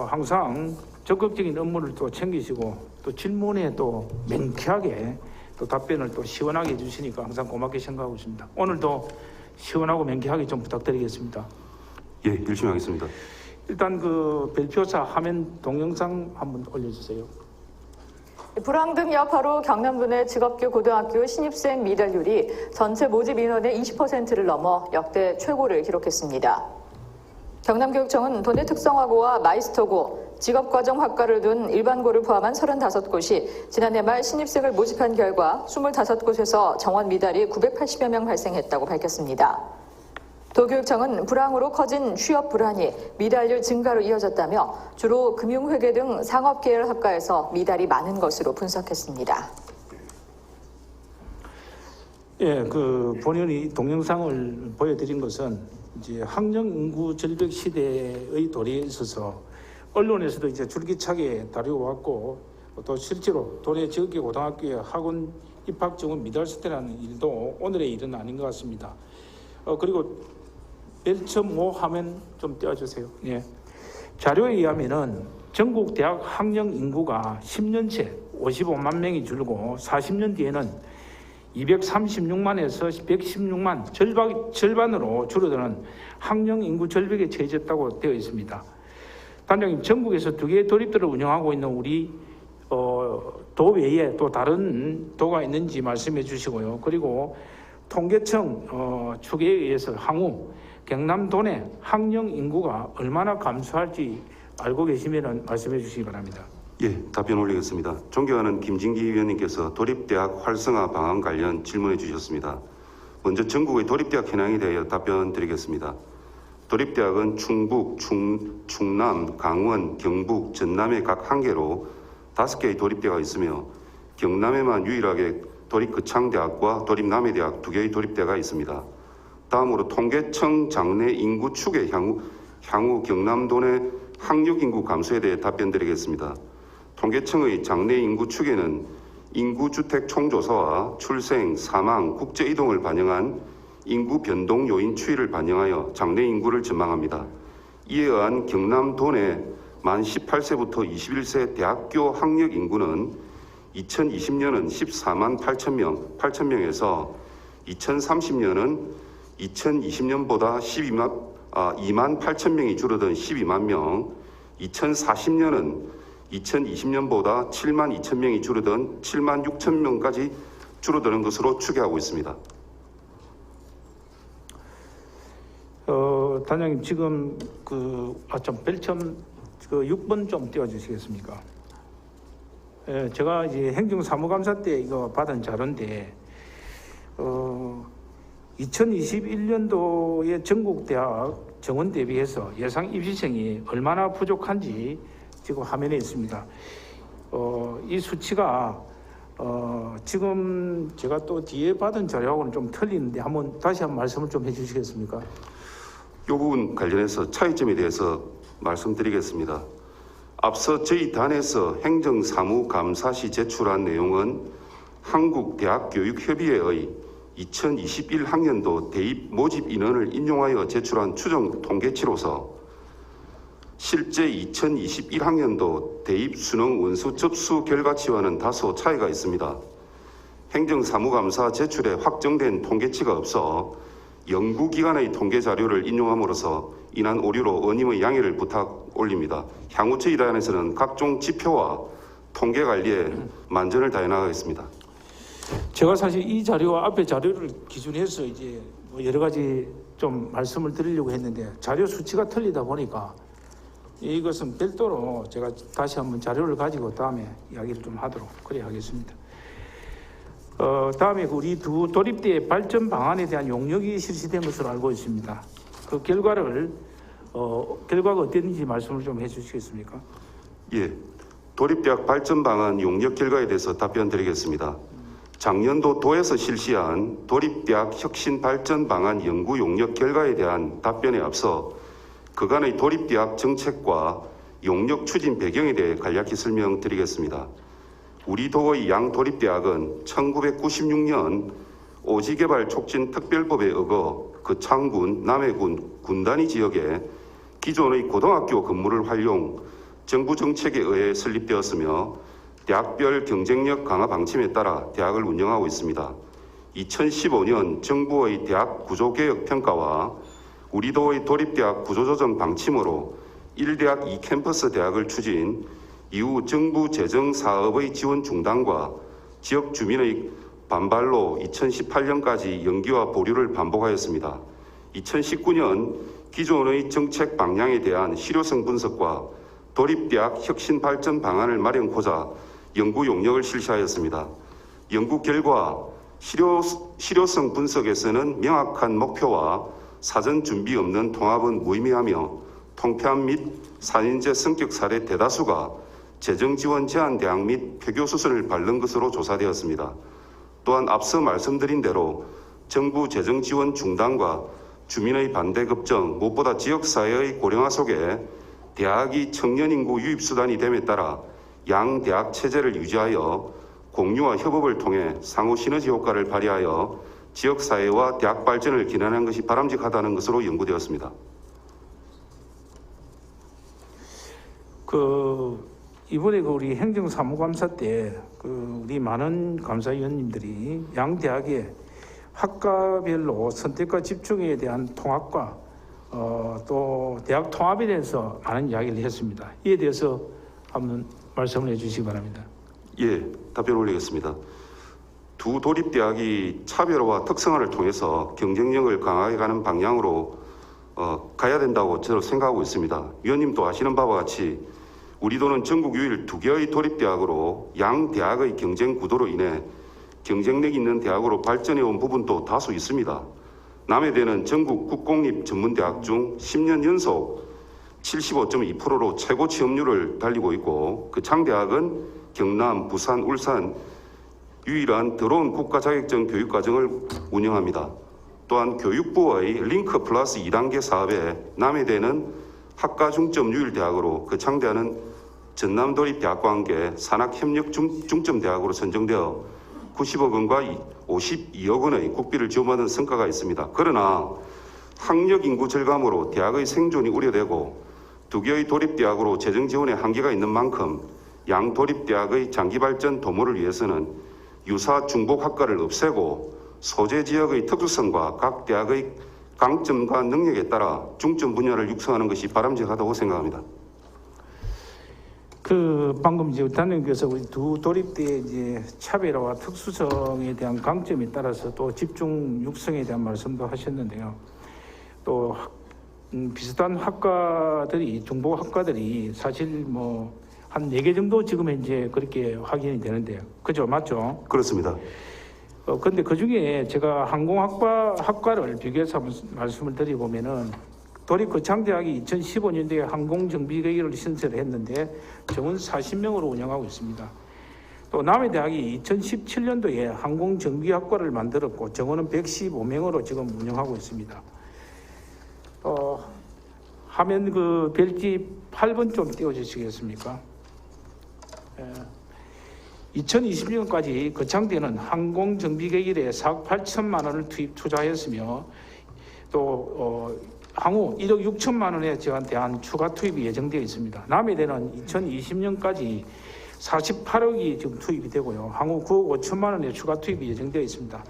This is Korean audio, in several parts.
항상 적극적인 업무를 또 챙기시고 또 질문에 또 명쾌하게 또 답변을 또 시원하게 해주시니까 항상 고맙게 생각하고 있습니다. 오늘도 시원하고 명쾌하게 좀 부탁드리겠습니다. 예, 열심히 하겠습니다. 일단 그 별표사 화면 동영상 한번 올려주세요. 불황등 여파로 경남도 내 직업교 고등학교 신입생 미달률이 전체 모집 인원의 20%를 넘어 역대 최고를 기록했습니다. 경남교육청은 도내 특성화고와 마이스터고, 직업과정 학과를 둔 일반고를 포함한 35곳이 지난해 말 신입생을 모집한 결과 25곳에서 정원 미달이 980여 명 발생했다고 밝혔습니다. 도교육청은 불황으로 커진 취업 불안이 미달률 증가로 이어졌다며 주로 금융회계 등 상업계열 학과에서 미달이 많은 것으로 분석했습니다. 예, 그 본인이 동영상을 보여드린 것은 이제 학령 인구 절벽 시대의 도래에 있어서 언론에서도 이제 줄기차게 다루어왔고 또 실제로 도내 지역계 고등학교의 학원 입학 정원 미달 사태라는 일도 오늘의 일은 아닌 것 같습니다. 그리고 1.5 화면 좀 띄워주세요. 예. 자료에 의하면은 전국 대학 학령 인구가 10년째 55만 명이 줄고 40년 뒤에는 236만에서 116만 절반으로 줄어드는 학령 인구 절벽에 처해졌다고 되어 있습니다. 단장님, 전국에서 2개의 도립들을 운영하고 있는 우리 도 외에 또 다른 도가 있는지 말씀해 주시고요. 그리고 통계청 추계에 의해서 향후 경남도 내 학령 인구가 얼마나 감소할지 알고 계시면 말씀해 주시기 바랍니다. 예, 답변 올리겠습니다. 존경하는 김진기 위원님께서 도립대학 활성화 방안 관련 질문해 주셨습니다. 먼저 전국의 도립대학 현황에 대하여 답변 드리겠습니다. 도립대학은 충북, 충남, 강원, 경북, 전남의 각 1개로 5개의 도립대가 있으며 경남에만 유일하게 도립거창대학과 도립남해대학 2개의 도립대가 있습니다. 다음으로 통계청 장래 인구 추계 향후 경남도 내 학력 인구 감소에 대해 답변드리겠습니다. 통계청의 장래 인구 추계는 인구주택 총조사와 출생, 사망, 국제이동을 반영한 인구 변동 요인 추이를 반영하여 장래 인구를 전망합니다. 이에 의한 경남도 내 만 18세부터 21세 대학교 학력 인구는 2020년은 14만 8천 명에서 2030년은 2020년보다 2만 8천 명이 줄어든 12만 명, 2040년은 2020년보다 7만 2천 명이 줄어든 7만 6천 명까지 줄어드는 것으로 추계하고 있습니다. 단장님, 지금 별점 6번 좀 띄워주시겠습니까? 예, 제가 이제 행정사무감사 때 이거 받은 자료인데 2021년도의 전국대학 정원 대비해서 예상 입시생이 얼마나 부족한지 지금 화면에 있습니다. 이 수치가 지금 제가 또 뒤에 받은 자료하고는 좀 틀리는데 다시 한번 말씀을 좀 해주시겠습니까? 이 부분 관련해서 차이점에 대해서 말씀드리겠습니다. 앞서 저희 단에서 행정사무감사 시 제출한 내용은 한국대학교육협의회의 2021학년도 대입 모집 인원을 인용하여 제출한 추정 통계치로서 실제 2021학년도 대입 수능 원수 접수 결과치와는 다소 차이가 있습니다. 행정사무감사 제출에 확정된 통계치가 없어 연구기관의 통계 자료를 인용함으로써 인한 오류로 원님의 양해를 부탁 올립니다. 향후 저희 단에서는 각종 지표와 통계 관리에 만전을 다해 나가겠습니다. 제가 사실 이 자료와 앞에 자료를 기준해서 이제 여러 가지 좀 말씀을 드리려고 했는데 자료 수치가 틀리다 보니까 이것은 별도로 제가 다시 한번 자료를 가지고 다음에 이야기를 좀 하도록 그래 하겠습니다. 다음에 우리 두 도립대의 발전 방안에 대한 용역이 실시된 것으로 알고 있습니다. 그 결과가 어땠는지 말씀을 좀 해주시겠습니까? 예, 도립대학 발전 방안 용역 결과에 대해서 답변드리겠습니다. 작년도 도에서 실시한 도립대학 혁신 발전 방안 연구 용역 결과에 대한 답변에 앞서 그간의 도립대학 정책과 용역 추진 배경에 대해 간략히 설명드리겠습니다. 우리 도의 양 도립대학은 1996년 오지개발 촉진 특별법에 어거 거창군, 남해군, 군단위 지역에 기존의 고등학교 건물을 활용 정부 정책에 의해 설립되었으며 대학별 경쟁력 강화 방침에 따라 대학을 운영하고 있습니다. 2015년 정부의 대학 구조개혁 평가와 우리도의 도립대학 구조조정 방침으로 1대학 2캠퍼스 대학을 추진, 이후 정부 재정 사업의 지원 중단과 지역 주민의 반발로 2018년까지 연기와 보류를 반복하였습니다. 2019년 기존의 정책 방향에 대한 실효성 분석과 도립대학 혁신 발전 방안을 마련하고자 연구 용역을 실시하였습니다. 연구 결과 실효성 분석에서는 명확한 목표와 사전 준비 없는 통합은 무의미하며 통폐합 및 산인제 성격 사례 대다수가 재정 지원 제한 대학 및 폐교 수순을 밟는 것으로 조사되었습니다. 또한 앞서 말씀드린 대로 정부 재정 지원 중단과 주민의 반대 급증, 무엇보다 지역사회의 고령화 속에 대학이 청년 인구 유입 수단이 됨에 따라 양 대학 체제를 유지하여 공유와 협업을 통해 상호 시너지 효과를 발휘하여 지역사회와 대학 발전을 기원하는 것이 바람직하다는 것으로 연구되었습니다. 이번에 우리 행정사무감사 때 우리 많은 감사위원님들이 양 대학의 학과별로 선택과 집중에 대한 통합과 또 대학 통합에 대해서 많은 이야기를 했습니다. 이에 대해서 한번 말씀을 해주시기 바랍니다. 예, 답변 올리겠습니다. 두 도립대학이 차별화와 특성화를 통해서 경쟁력을 강화해가는 방향으로 가야 된다고 저는 생각하고 있습니다. 위원님도 아시는 바와 같이 우리도는 전국 유일 2개의 도립대학으로 양 대학의 경쟁 구도로 인해 경쟁력 있는 대학으로 발전해온 부분도 다수 있습니다. 남해대는 전국 국공립 전문대학 중 10년 연속 75.2%로 최고 취업률을 달리고 있고, 거창대학은 경남, 부산, 울산 유일한 들어온 국가 자격증 교육과정을 운영합니다. 또한 교육부의 링크 플러스 2단계 사업에 남해대는 학과 중점 유일대학으로, 거창대학은 전남도립대학과 함께 산학협력 중점대학으로 선정되어 90억 원과 52억 원의 국비를 지원받은 성과가 있습니다. 그러나 학력 인구 절감으로 대학의 생존이 우려되고 2개의 도립대학으로 재정 지원에 한계가 있는 만큼 양 도립대학의 장기발전 도모를 위해서는 유사 중복학과를 없애고 소재 지역의 특수성과 각 대학의 강점과 능력에 따라 중점 분야를 육성하는 것이 바람직하다고 생각합니다. 방금 이제 단장님께서 우리 두 도립대의 이제 차별화와 특수성에 대한 강점에 따라서 또 집중 육성에 대한 말씀도 하셨는데요. 또 비슷한 학과들이, 중복 학과들이 사실 한 4개 정도 지금 현재 그렇게 확인이 되는데요. 그죠? 맞죠? 그렇습니다. 그런데 그 중에 제가 항공학과를 비교해서 말씀을 드려보면은 도립 거창대학이 2015년도에 항공정비계획을 신설을 했는데 정원 40명으로 운영하고 있습니다. 또 남해대학이 2017년도에 항공정비학과를 만들었고 정원은 115명으로 지금 운영하고 있습니다. 화면 별지 8번 좀 띄워주시겠습니까? 2020년까지 거창대는 항공정비계획에 4억 8천만 원을 투자했으며 또 향후 1억 6천만 원에 대한 추가 투입이 예정되어 있습니다. 남해대는 2020년까지 48억이 지금 투입이 되고요. 향후 9억 5천만 원의 추가 투입이 예정되어 있습니다.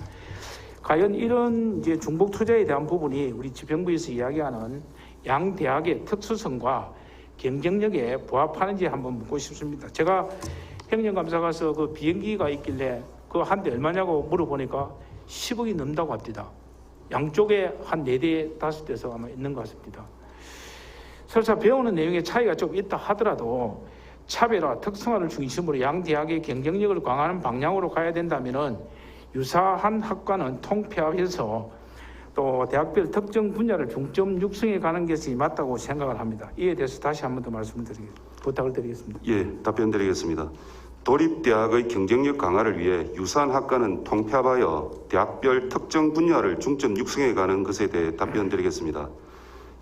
과연 이런 이제 중복 투자에 대한 부분이 우리 지평부에서 이야기하는 양 대학의 특수성과 경쟁력에 부합하는지 한번 묻고 싶습니다. 제가 행정감사 가서 비행기가 있길래 한 대 얼마냐고 물어보니까 10억이 넘다고 합니다. 양쪽에 한 4대, 5대에서 아마 있는 것 같습니다. 설사 배우는 내용에 차이가 좀 있다 하더라도 차별화, 특성화를 중심으로 양 대학의 경쟁력을 강화하는 방향으로 가야 된다면은 유사한 학과는 통폐합해서 또 대학별 특정 분야를 중점 육성해 가는 것이 맞다고 생각을 합니다. 이에 대해서 다시 한 번 더 부탁을 드리겠습니다. 예, 답변 드리겠습니다. 도립대학의 경쟁력 강화를 위해 유사한 학과는 통폐합하여 대학별 특정 분야를 중점 육성해 가는 것에 대해 답변 드리겠습니다.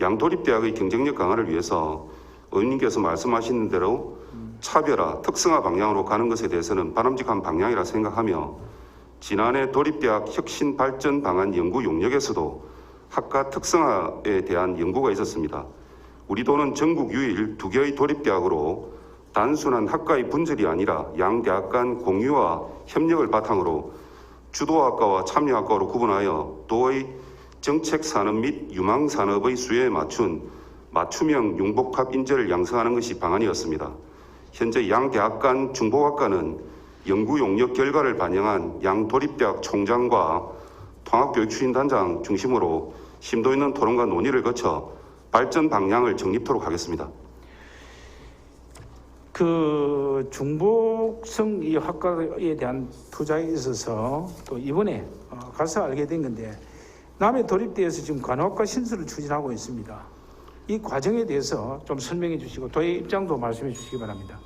양 도립대학의 경쟁력 강화를 위해서 의원님께서 말씀하신 대로 차별화, 특성화 방향으로 가는 것에 대해서는 바람직한 방향이라 생각하며 지난해 도립대학 혁신 발전 방안 연구 용역에서도 학과 특성화에 대한 연구가 있었습니다. 우리 도는 전국 유일 2개의 도립대학으로 단순한 학과의 분절이 아니라 양 대학 간 공유와 협력을 바탕으로 주도학과와 참여학과로 구분하여 도의 정책 산업 및 유망 산업의 수요에 맞춘 맞춤형 융복합 인재를 양성하는 것이 방안이었습니다. 현재 양 대학 간 중복학과는 연구 용역 결과를 반영한 양 도립대학 총장과 통합교육추진단장 중심으로 심도 있는 토론과 논의를 거쳐 발전 방향을 정립토록 하겠습니다. 그 중복성 이 학과에 대한 투자에 있어서 또 이번에 가서 알게 된 건데 남해 도립대에서 지금 간호학과 신설을 추진하고 있습니다. 이 과정에 대해서 좀 설명해 주시고 도의 입장도 말씀해 주시기 바랍니다.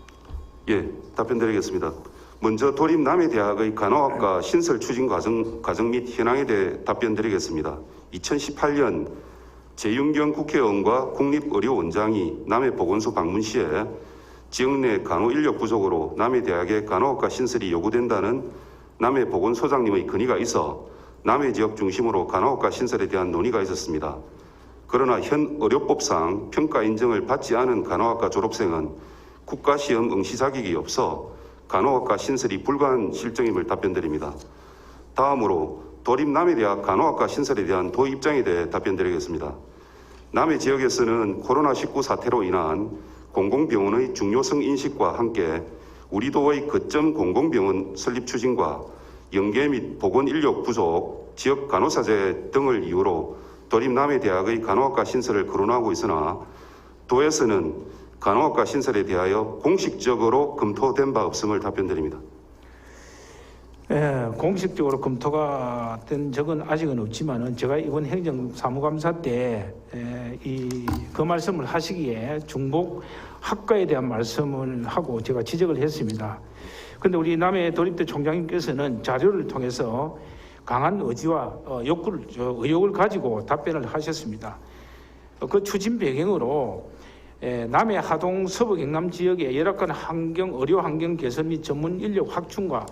예, 답변드리겠습니다. 먼저 도립 남해대학의 간호학과 신설 추진 과정 및 현황에 대해 답변드리겠습니다. 2018년 재윤경 국회의원과 국립의료원장이 남해보건소 방문 시에 지역 내 간호 인력 부족으로 남해대학의 간호학과 신설이 요구된다는 남해보건소장님의 건의가 있어 남해 지역 중심으로 간호학과 신설에 대한 논의가 있었습니다. 그러나 현 의료법상 평가 인정을 받지 않은 간호학과 졸업생은 국가시험 응시 자격이 없어 간호학과 신설이 불가한 실정임을 답변드립니다. 다음으로 도립 남해대학 간호학과 신설에 대한 도 입장에 대해 답변드리겠습니다. 남해 지역에서는 코로나19 사태로 인한 공공병원의 중요성 인식과 함께 우리 도의 거점 공공병원 설립 추진과 연계 및 보건 인력 부족, 지역 간호사제 등을 이유로 도립 남해대학의 간호학과 신설을 거론하고 있으나 도에서는 간호학과 신설에 대하여 공식적으로 검토된 바 없음을 답변드립니다. 예, 공식적으로 검토가 된 적은 아직은 없지만은 제가 이번 행정사무감사 때 그 말씀을 하시기에 중복 학과에 대한 말씀을 하고 제가 지적을 했습니다. 그런데 우리 남해 도립대 총장님께서는 자료를 통해서 강한 의지와 의욕을 가지고 답변을 하셨습니다. 그 추진 배경으로 남해 하동 서부 경남 지역의 열악한 의료 환경 개선 및 전문 인력 확충과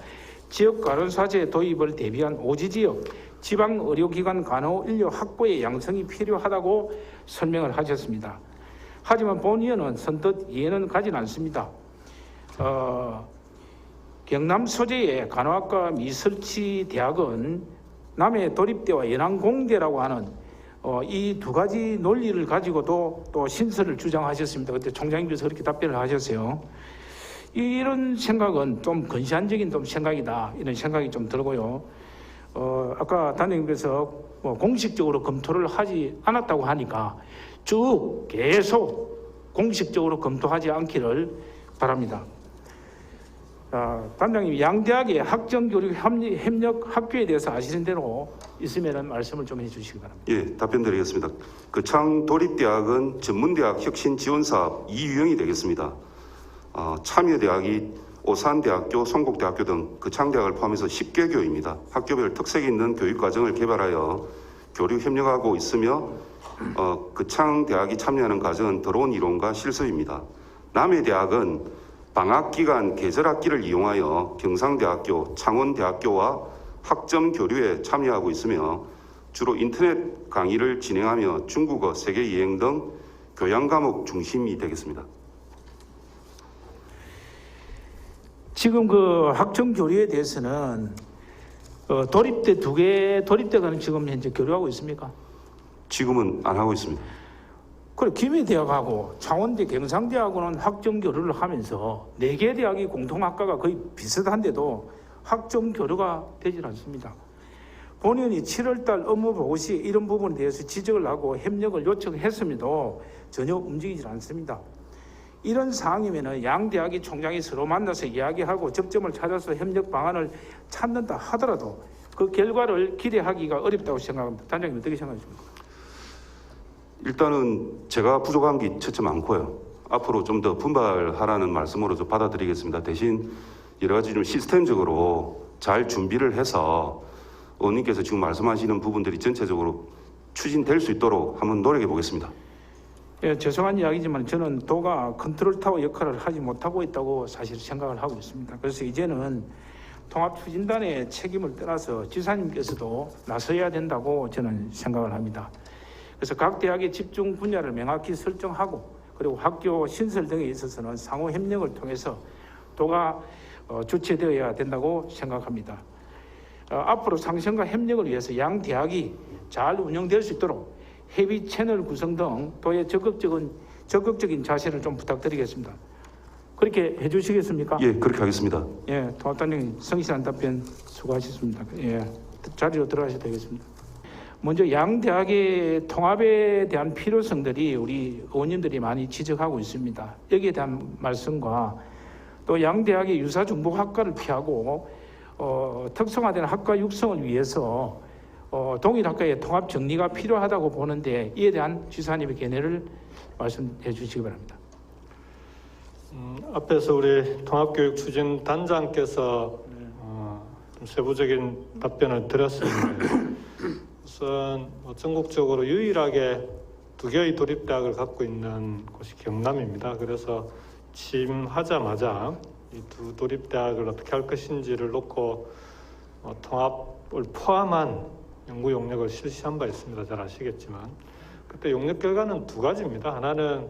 지역 간호사제 도입을 대비한 오지 지역 지방 의료기관 간호 인력 확보의 양성이 필요하다고 설명을 하셨습니다. 하지만 본 의원은 선뜻 이해는 가진 않습니다. 경남 소재의 간호학과 미설치 대학은 남해 도립대와 연안공대라고 하는 이 두 가지 논리를 가지고도 또 신설을 주장하셨습니다. 그때 총장님께서 그렇게 답변을 하셨어요. 이런 생각은 좀 근시안적인 좀 생각이다, 이런 생각이 좀 들고요. 아까 단장님께서 공식적으로 검토를 하지 않았다고 하니까 쭉 계속 공식적으로 검토하지 않기를 바랍니다. 단장님, 양대학의 학정교육 협력 학교에 대해서 아시는 대로 있으면 말씀을 좀 해주시기 바랍니다. 예, 답변드리겠습니다. 거창 도립대학은 전문대학 혁신 지원사업 2유형이 되겠습니다. 참여대학이 오산대학교, 송곡대학교 등 거창대학을 포함해서 10개교입니다. 학교별 특색 있는 교육과정을 개발하여 교류 협력하고 있으며 거창대학이 참여하는 과정은 더러운 이론과 실습입니다. 남해대학은 방학기간 계절학기를 이용하여 경상대학교, 창원대학교와 학점 교류에 참여하고 있으며 주로 인터넷 강의를 진행하며 중국어, 세계 여행 등 교양 과목 중심이 되겠습니다. 지금 그 학점 교류에 대해서는 도립대 도립대가는 지금 현재 교류하고 있습니까? 지금은 안 하고 있습니다. 그래, 김해대학하고 창원대, 경상대하고는 학점 교류를 하면서 4개 대학이 공통학과가 거의 비슷한데도 학점 교류가 되질 않습니다. 본의원이 7월달 업무 보고 시 이런 부분에 대해서 지적을 하고 협력을 요청했음에도 전혀 움직이질 않습니다. 이런 상황이면 양 대학이 총장이 서로 만나서 이야기하고 접점을 찾아서 협력 방안을 찾는다 하더라도 그 결과를 기대하기가 어렵다고 생각합니다. 단장님 어떻게 생각하십니까? 일단은 제가 부족한 게 첫째 많고요. 앞으로 좀 더 분발하라는 말씀으로 좀 받아들이겠습니다. 대신 여러 가지 좀 시스템적으로 잘 준비를 해서 의원님께서 지금 말씀하시는 부분들이 전체적으로 추진될 수 있도록 한번 노력해 보겠습니다. 예, 죄송한 이야기지만 저는 도가 컨트롤 타워 역할을 하지 못하고 있다고 사실 생각을 하고 있습니다. 그래서 이제는 통합추진단의 책임을 떠나서 지사님께서도 나서야 된다고 저는 생각을 합니다. 그래서 각 대학의 집중 분야를 명확히 설정하고 그리고 학교 신설 등에 있어서는 상호 협력을 통해서 도가 주체되어야 된다고 생각합니다. 앞으로 상생과 협력을 위해서 양 대학이 잘 운영될 수 있도록 협의 채널 구성 등 도의 적극적인 자세를 좀 부탁드리겠습니다. 그렇게 해주시겠습니까? 예, 그렇게 하겠습니다. 예, 통합단장님 성실한 답변 수고하셨습니다. 예, 자리로 들어가셔도 되겠습니다. 먼저 양 대학의 통합에 대한 필요성들이 우리 의원님들이 많이 지적하고 있습니다. 여기에 대한 말씀과 또 양 대학의 유사 중복 학과를 피하고 특성화된 학과 육성을 위해서 동일 학과의 통합 정리가 필요하다고 보는데 이에 대한 지사님의 견해를 말씀해 주시기 바랍니다. 앞에서 우리 통합교육추진단장께서 좀 세부적인 답변을 드렸습니다. 우선 전국적으로 유일하게 2개의 도립대학을 갖고 있는 곳이 경남입니다. 그래서 취임하자마자 이 두 도립대학을 어떻게 할 것인지를 놓고 통합을 포함한 연구 용역을 실시한 바 있습니다. 잘 아시겠지만 그때 용역 결과는 2가지입니다. 하나는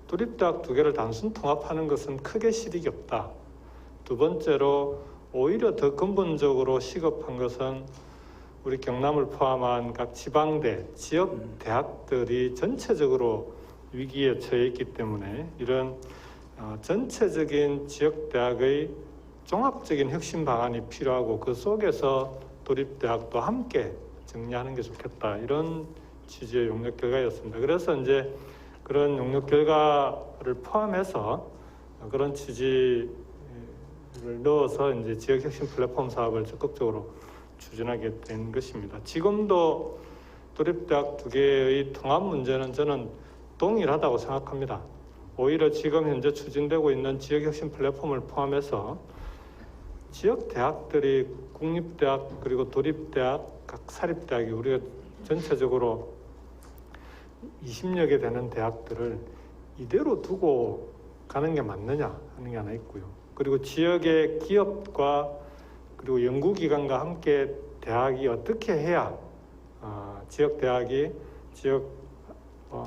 도립대학 2개를 단순 통합하는 것은 크게 실익이 없다. 2번째로 오히려 더 근본적으로 시급한 것은 우리 경남을 포함한 각 지방대, 지역 대학들이 전체적으로 위기에 처해 있기 때문에 이런 전체적인 지역 대학의 종합적인 혁신 방안이 필요하고 그 속에서 도립대학도 함께 정리하는 게 좋겠다. 이런 취지의 용역 결과였습니다. 그래서 이제 그런 용역 결과를 포함해서 그런 취지를 넣어서 이제 지역 혁신 플랫폼 사업을 적극적으로 추진하게 된 것입니다. 지금도 도립대학 2개의 통합 문제는 저는 동일하다고 생각합니다. 오히려 지금 현재 추진되고 있는 지역 혁신 플랫폼을 포함해서 지역 대학들이 국립대학 그리고 도립대학 각 사립대학이 우리가 전체적으로 20여 개 되는 대학들을 이대로 두고 가는 게 맞느냐 하는 게 하나 있고요. 그리고 지역의 기업과 그리고 연구기관과 함께 대학이 어떻게 해야 지역 대학이 지역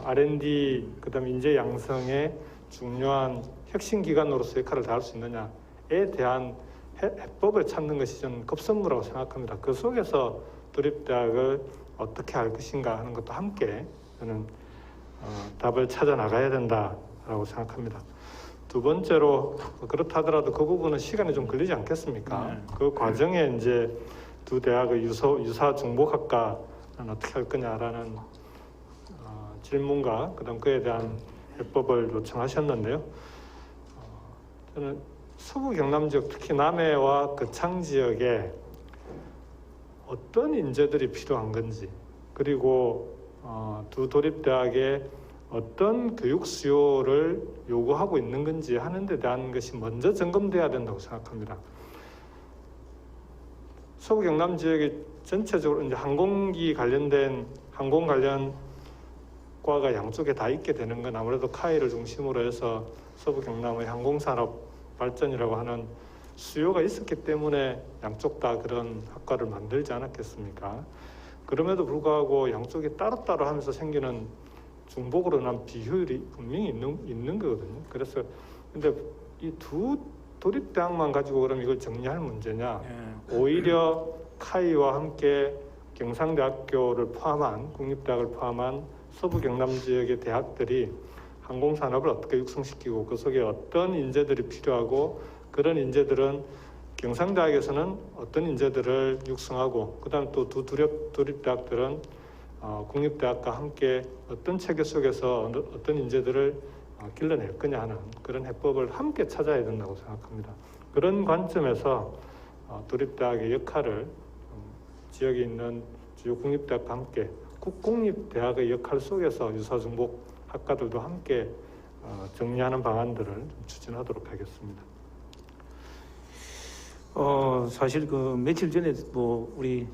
R&D 그다음 인재 양성의 중요한 혁신 기관으로서 역할을 다할 수 있느냐에 대한 해법을 찾는 것이 저는 급선무라고 생각합니다. 그 속에서 도립대학을 어떻게 할 것인가 하는 것도 함께 저는 답을 찾아 나가야 된다라고 생각합니다. 2번째로 그렇다 하더라도 그 부분은 시간이 좀 걸리지 않겠습니까? 네. 그 과정에 이제 두 대학의 유사 중복학과는 어떻게 할 거냐라는 질문과 그다음 그에 대한 해법을 요청하셨는데요. 저는 서부 경남 지역, 특히 남해와 거창 지역에 어떤 인재들이 필요한 건지, 그리고 두 도립대학에 어떤 교육 수요를 요구하고 있는 건지 하는 데 대한 것이 먼저 점검돼야 된다고 생각합니다. 서부 경남 지역이 전체적으로 이제 항공기 관련된 항공 관련 과가 양쪽에 다 있게 되는 건 아무래도 카이를 중심으로 해서 서부 경남의 항공산업 발전이라고 하는 수요가 있었기 때문에 양쪽 다 그런 학과를 만들지 않았겠습니까? 그럼에도 불구하고 양쪽이 따로따로 하면서 생기는 중복으로 난 비효율이 분명히 있는 거거든요. 그래서 근데 이 두 도립대학만 가지고 그럼 이걸 정리할 문제냐? 오히려 카이와 함께 경상대학교를 포함한 국립대학을 포함한 서부 경남 지역의 대학들이 항공산업을 어떻게 육성시키고 그 속에 어떤 인재들이 필요하고 그런 인재들은 경상대학에서는 어떤 인재들을 육성하고 그다음 또 두 도립대학들은 국립대학과 함께 어떤 체계 속에서 어떤 인재들을 길러낼 거냐 하는 그런 해법을 함께 찾아야 된다고 생각합니다. 그런 관점에서 도립대학의 역할을 지역에 있는 주요 국립대학과 함께 국공립대학의 역할 속에서 유사중복 학과들도 함께 정리하는 방안들을 좀 추진하도록 하겠습니다. 사실 그 며칠 전에 뭐 우리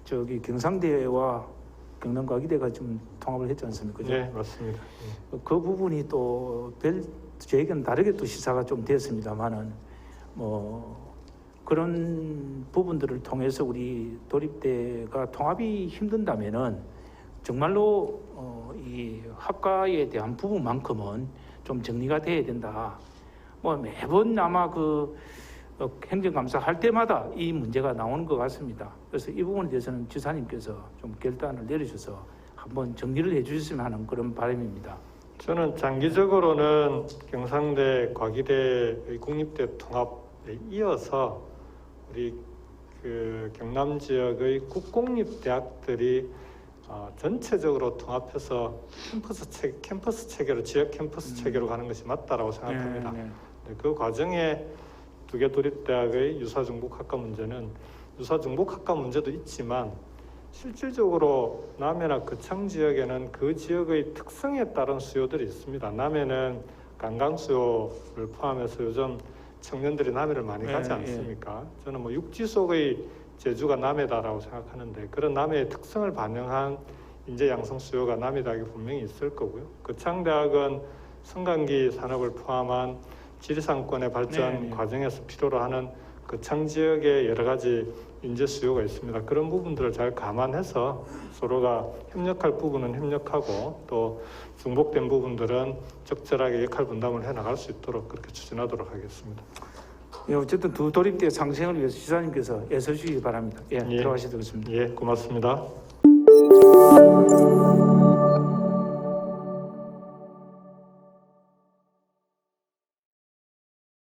경상대와 경남과기대가 좀 통합을 했지 않습니까? 그죠? 네, 맞습니다. 그 부분이 또 저에게는 다르게 또 시사가 좀 됐습니다만은 뭐 그런 부분들을 통해서 우리 도립대가 통합이 힘든다면은 정말로 이 학과에 대한 부분만큼은 좀 정리가 돼야 된다. 뭐 매번 아마 행정감사 할 때마다 이 문제가 나오는 것 같습니다. 그래서 이 부분에 대해서는 지사님께서 좀 결단을 내리셔서 한번 정리를 해주셨으면 하는 그런 바람입니다. 저는 장기적으로는 경상대, 과기대의 국립대 통합에 이어서 우리 경남 지역의 국공립대학들이 전체적으로 통합해서 캠퍼스 체계로 지역 캠퍼스 체계로 가는 것이 맞다라고 생각합니다. 네. 그 과정에 두 개 도립대학의 유사중복학과 문제는 유사중복학과 문제도 있지만 실질적으로 남해나 거창 지역에는 그 지역의 특성에 따른 수요들이 있습니다. 남해는 관광 수요를 포함해서 요즘 청년들이 남해를 많이 가지 않습니까? 저는 뭐 육지 속의 제주가 남해다라고 생각하는데 그런 남해의 특성을 반영한 인재 양성 수요가 남해대학에 분명히 있을 거고요. 거창대학은 성강기 산업을 포함한 지리산권의 발전 과정에서 필요로 하는 거창 지역의 여러 가지 인재 수요가 있습니다. 그런 부분들을 잘 감안해서 서로가 협력할 부분은 협력하고 또 중복된 부분들은 적절하게 역할 분담을 해나갈 수 있도록 그렇게 추진하도록 하겠습니다. 예, 어쨌든 두 도립대 상생을 위해서 지사님께서 애써주시기 바랍니다. 예, 들어가시도록 하겠습니다. 예, 고맙습니다.